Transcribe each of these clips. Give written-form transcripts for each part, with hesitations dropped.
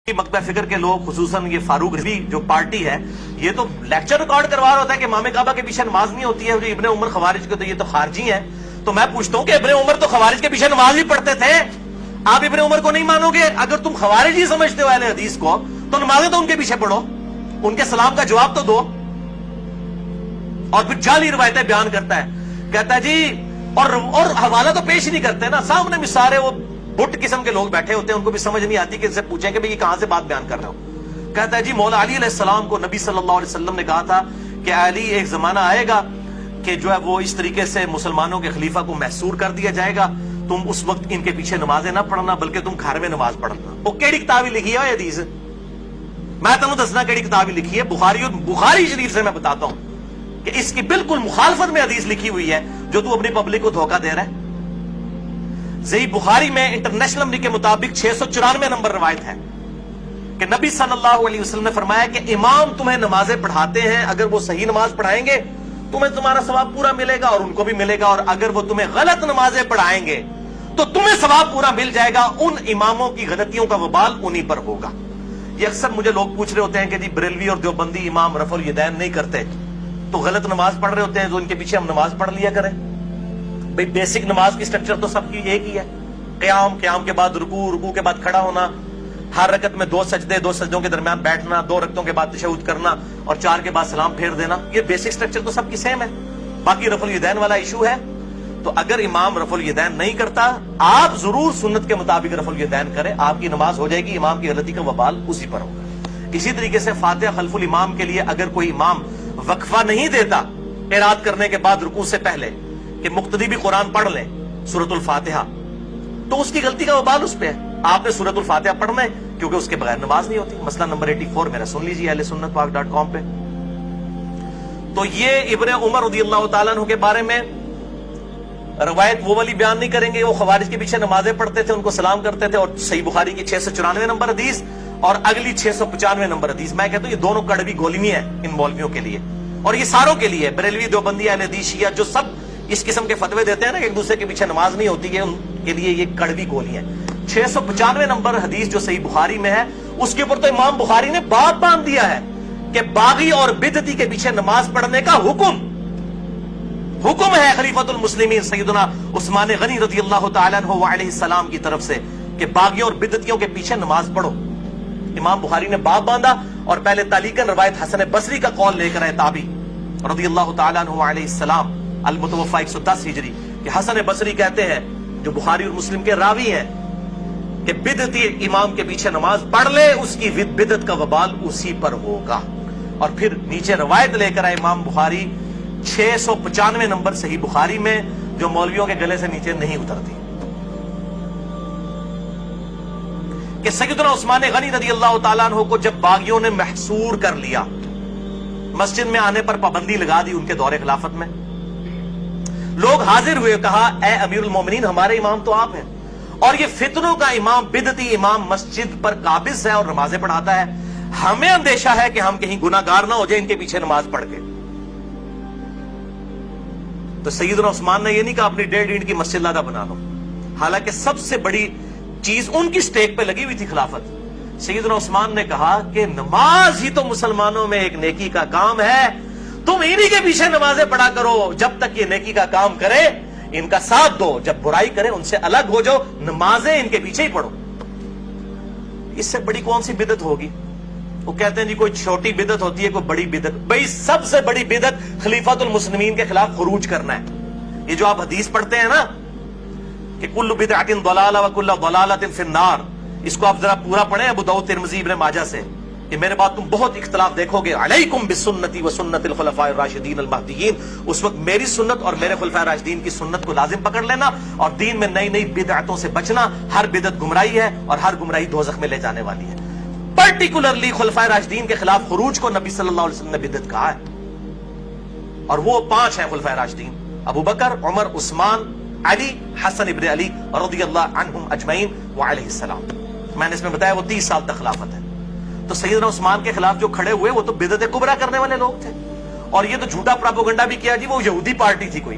मकता फिक्र के लोग खुसूसन ये फारूक रज़वी जो पार्टी है ये तो लेक्चर रिकॉर्ड करवा रहा होता है कि इमाम काबा के पीछे नमाज नहीं होती है, जो इब्ने उमर खवारिज के तो ये तो खारजी है। तो मैं पूछता हूँ कि इब्ने उमर तो खवारिज के पीछे नमाज भी पढ़ते थे, आप इब्ने उमर को नहीं मानोगे? अगर तुम खवारिज ही समझते हो अहले हदीस को तो नमाजें तो उनके पीछे पढ़ो, उनके सलाम का जवाब तो दो। और फिर जाली रिवायतें बयान करता है, कहता है जी और हवाला तो पेश ही नहीं करते ना, सामने भी सारे वो बुट किस्म के लोग बैठे होते हैं, उनको भी समझ नहीं आती कि इनसे पूछें कि भाई ये कहां से बात बयान कर रहे हो। कहता है जी मौला अली अलैहिस्सलाम को नबी सल्लल्लाहु अलैहि वसल्लम ने कहा था कि अली एक जमाना आएगा कि जो है वो इस तरीके से मुसलमानों के खलीफा को महसूर कर दिया जाएगा, तुम उस वक्त इनके पीछे नमाजें ना पढ़ना बल्कि तुम घर में नमाज पढ़ना। वो केड़ी किताब लिखी है हदीस? मैं तुम दसना केड़ी किताब लिखी है? बुखारी शरीफ से मैं बताता हूं कि इसकी बिल्कुल मुखालफत में हदीस लिखी हुई है जो तू अपनी पब्लिक को धोखा दे रहा है। सही बुखारी में इंटरनेशनल नंबर के मुताबिक 694 नंबर रवायत है कि नबी सल्लल्लाहु अलैहि वसल्लम ने फरमाया कि इमाम तुम्हें नमाजें पढ़ाते हैं, अगर वो सही नमाज पढ़ाएंगे तुम्हें तुम्हारा सवाब पूरा मिलेगा और उनको भी मिलेगा, और अगर वो तुम्हें गलत नमाजें पढ़ाएंगे तो तुम्हें सवाब पूरा मिल जाएगा, उन इमामों की गलतियों का वबाल उन्हीं पर होगा। ये अक्सर मुझे लोग पूछ रहे होते हैं कि जी बरेलवी और देवबंदी इमाम रफुल यदैन नहीं करते तो गलत नमाज पढ़ रहे होते हैं, तो इनके पीछे हम नमाज पढ़ लिया करें। भाई बेसिक नमाज की स्ट्रक्चर तो सबकी एक ही है, क़याम के बाद रुकू के बाद खड़ा होना, हर रकत में 2 सजदे, 2 सजदों के दरमियान बैठना, 2 रकतों के बाद तशहुद करना और 4 के बाद सलाम फेर देना। ये बेसिक स्ट्रक्चर तो सबकी सेम है। बाकी रफुल यदैन वाला इशू है, तो अगर इमाम रफुल यदैन नहीं करता आप जरूर सुन्नत के मुताबिक रफुल यदैन करें, आपकी नमाज हो जाएगी, इमाम की गलती का वबाल उसी पर होगा। इसी तरीके से फातिहा खल्फुल इमाम के लिए अगर कोई इमाम वक्फा नहीं देता इराद करने के बाद रुकू से पहले कि मुक्तदी भी कुरान पढ़ ले सूरतुल फातिहा, तो उसकी गलती का वबाल उस पे है। आपने सूरतुल फातिहा पढ़ना है क्योंकि उसके बगैर नमाज नहीं होती। मसला नंबर 84 मेरा सुन लीजिए ahlesunnatpak.com पे। तो ये इब्ने उमर रज़ियल्लाहु ताला अन्हु के बारे में रवायत वो वाली बयान नहीं करेंगे, वो खवारिज के पीछे नमाजें पढ़ते थे, उनको सलाम करते थे, और सही बुखारी की 694 नंबर हदीस और अगली 695 नंबर हदीस, मैं कहता हूं ये दोनों कड़वी गोलियां हैं इन मौलवियों के लिए और ये सारों के लिए, बरेलवी देवबंदी अहले हदीस शिया जो सब इस किस्म के फतवे देते हैं ना कि एक दूसरे के पीछे नमाज नहीं होती है, उनके लिए ये कड़वी गोली है। 695 नंबर हदीस जो सही बुखारी में है उसके ऊपर तो इमाम बुखारी ने बात बांध दिया है कि बागी और बिदती के पीछे नमाज पढ़ने का हुक्म है खलीफतुल मुस्लिमीन सैयदना उस्मान गनी रज़ियल्लाहु ताला अन्हु व अलैहि सलाम की तरफ से कि बागियों और बिदतियों के पीछे नमाज पढ़ो। इमाम बुखारी ने बात बांधा और पहले तालीकन रवायत हसन बसरी का कौल लेकर आए ताबी रज़ियल्लाहु ताला अन्हु व अलैहि सलाम अल मुतवफ़ा 110 हिजरी कि हसन बसरी कहते हैं जो बुखारी और मुस्लिम के रावी हैं कि बिदती इमाम के पीछे नमाज पढ़ ले उसकी बिदत का वबाल उसी पर होगा। और फिर नीचे रवायत लेकर आए इमाम बुखारी 695 नंबर सही बुखारी में जो मौलवियों के गले से नीचे नहीं उतरती कि सैयदना उस्मान गनी रज़ियल्लाहु ताला अन्हु को जब बागियों ने महसूर कर लिया, मस्जिद में आने पर पाबंदी लगा दी उनके दौरे खिलाफत में, लोग हाजिर हुए, कहा ए अमीरुल मोमिनीन हमारे इमाम तो आप हैं और ये फितनों का इमाम बिदती इमाम मस्जिद पर काबिज है और नमाजें पढ़ाता है, हमें अंदेशा है कि हम कहीं गुनाहगार ना हो जाए इनके पीछे नमाज पढ़ के। तो सैयदना उस्मान ने ये नहीं कहा अपनी 1.5 ईंट की मस्जिद लादा बना लो, हालांकि सबसे बड़ी चीज उनकी स्टेक पे लगी हुई थी खिलाफत। सैयदना उस्मान ने कहा कि नमाज ही तो मुसलमानों में एक नेकी का काम है, तुम इन्हीं के पीछे नमाजें पढ़ा करो, जब तक ये नेकी का काम करे इनका साथ दो, जब बुराई करे उनसे अलग हो जाओ, नमाजें इनके पीछे ही पढ़ो। इससे बड़ी कौन सी बिदत होगी? वो कहते हैं जी कोई छोटी बिदत होती है कोई बड़ी बिदत। भाई सबसे बड़ी बिदत खलीफतुल मुस्लिमीन के खिलाफ खुरूज करना है। ये जो आप हदीस पढ़ते हैं ना कि कुल्लु बिदअतिन दलाला व कुल्लु दलालतिन फिन्नार, इसको आप जरा पूरा पढ़ें अबू दाऊद तिरमिज़ी इब्न माजा से कि मेरे बाद तुम बहुत इख्तिलाफ देखोगे, अलैकुम बिसुन्नती व सुन्नतिल खुलफाए राशिदीन अल महदीयीन, उस वक्त मेरी सुन्नत और मेरे खुलफाए राशिदीन की सुन्नत को लाजिम पकड़ लेना और दीन में नई नई बिदअतों से बचना, हर बिदअत गुमराही है और हर गुमराही दोज़ख में ले जाने वाली है। पर्टिकुलरली खुलफाए राशिदीन के खिलाफ खुरूज को नबी सल्लल्लाहु अलैहि वसल्लम ने बिदअत कहा है और वो 5 हैं खुलफाए राशिदीन, अबू बकर, उमर, उस्मान, अली, हसन इब्न अली रज़ियल्लाहु अन्हुम अजमईन व अलैहिस्सलाम। मैंने इसमें बताया वो 30 साल तक खिलाफत है। तो सैयदना उस्मान के खिलाफ जो खड़े हुए वो तो बिदअत कुबरा करने वाले लोग थे और ये तो झूठा प्रोपेगेंडा भी किया जी वो यहूदी पार्टी थी, कोई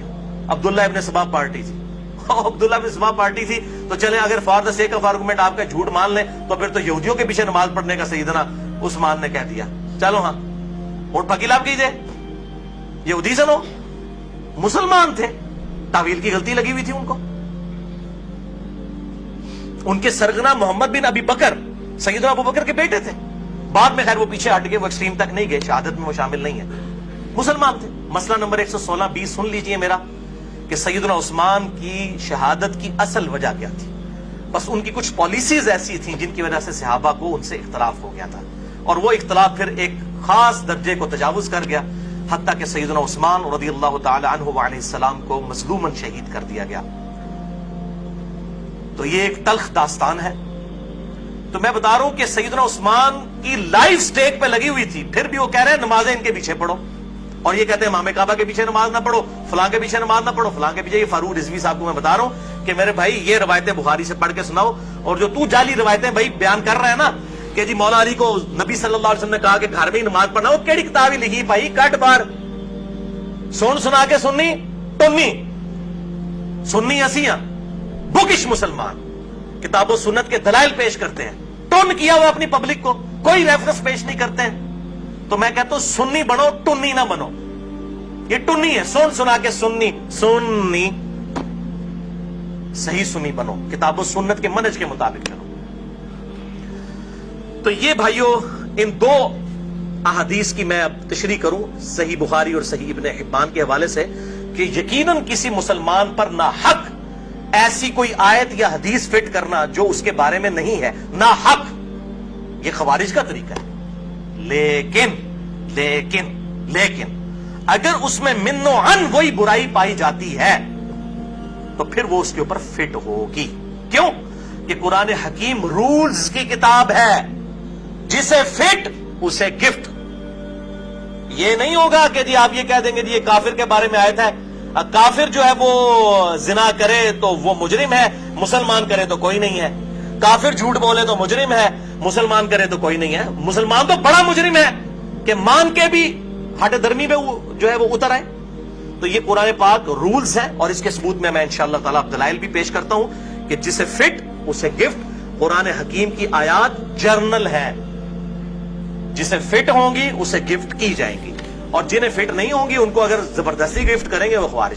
अब्दुल्ला इब्न सबा पार्टी थी عبداللہ بن سبا پارٹی تھی تو چلے اگر for the sake of argument آپ کا جھوٹ مان لیں تو پھر تو یہودیوں کے پیچھے نماز پڑھنے کا سیدنا عثمان نے کہہ دیا. چلو ہاں ووٹ پکیلاب کیجئے. یہودی سنو مسلمان تھے, تعویل کی غلطی لگی ہوئی تھی ان کو. ان کے سرگنا محمد بن ابی بکر سیدنا ابو بکر کے بیٹے تھے. بعد میں خیر وہ پیچھے ہٹ گئے, وہ ایکسٹریم تک نہیں گئے, شہادت میں وہ شامل نہیں ہے, مسلمان تھے. مسئلہ نمبر 116 سن لیجئے میرا کہ سیدنا عثمان کی شہادت کی اصل وجہ کیا تھی. بس ان کی کچھ پالیسیز ایسی تھیں جن کی وجہ سے صحابہ کو ان سے اختلاف ہو گیا تھا, اور وہ اختلاف پھر ایک خاص درجے کو تجاوز کر گیا, حتیٰ کہ سیدنا عثمان رضی اللہ تعالی عنہ وعلیہ السلام کو مظلوماً شہید کر دیا گیا. تو یہ ایک تلخ داستان ہے. تو میں بتا رہا ہوں کہ سیدنا عثمان کی لائف سٹیک پہ لگی ہوئی تھی, پھر بھی وہ کہہ رہے ہیں نمازیں ان کے پیچھے پڑھو, اور یہ کہتے ہیں امام کعبہ کے پیچھے نماز نہ پڑھو, فلاں کے پیچھے نماز نہ پڑھو, فلاں کے پیچھے. یہ فاروق رضوی صاحب کو میں بتا رہا ہوں کہ میرے بھائی یہ روایتیں بخاری سے پڑھ کے سناؤ, اور جو تو جعلی روایتیں بھائی بیان کر رہا ہے نا کہ جی مولا علی کو نبی صلی اللہ علیہ وسلم نے کہا کہ گھر میں ہی نماز پڑھنا, وہ کیڑی کتاب ہی لکھی بھائی, کٹ بار سن سنا کے سننی ٹنی سننی اسیاں بکش مسلمان کتاب و سنت کے دلائل پیش کرتے ہیں, ٹن کیا ہوا اپنی پبلک کو, کوئی ریفرنس پیش نہیں کرتے ہیں. تو میں کہتا ہوں سنی بنو, ٹنی نہ بنو. یہ ٹنی ہے, سن سنا کے سننی, سننی صحیح سنی بنو, کتاب و سنت کے منہج کے مطابق کرو. تو یہ بھائیوں ان دو احادیث کی میں اب تشریح کروں صحیح بخاری اور صحیح ابن حبان کے حوالے سے, کہ یقیناً کسی مسلمان پر ناحق ایسی کوئی آیت یا حدیث فٹ کرنا جو اس کے بارے میں نہیں ہے, ناحق, یہ خوارج کا طریقہ ہے. لیکن لیکن لیکن اگر اس میں من و عن وہی برائی پائی جاتی ہے تو پھر وہ اس کے اوپر فٹ ہوگی. کیوں؟ کہ قرآن حکیم رولز کی کتاب ہے, جسے فٹ اسے گفٹ. یہ نہیں ہوگا کہ جی آپ یہ کہہ دیں گے جی یہ کافر کے بارے میں آیت ہے, کافر جو ہے وہ زنا کرے تو وہ مجرم ہے, مسلمان کرے تو کوئی نہیں ہے. کافر جھوٹ بولے تو مجرم ہے, مسلمان کرے تو کوئی نہیں ہے. مسلمان تو بڑا مجرم ہے کہ مان کے بھی ہٹ درمی میں جو ہے وہ اتر آئے. تو یہ قرآن پاک رولز ہیں, اور اس کے ثبوت میں انشاءاللہ تعالیٰ دلائل بھی پیش کرتا ہوں کہ جسے فٹ اسے گفٹ. قرآن حکیم کی آیات جرنل ہے, جسے فٹ ہوں گی اسے گفٹ کی جائیں گی, اور جنہیں فٹ نہیں ہوں گی ان کو اگر زبردستی گفٹ کریں گے وہ خوارج.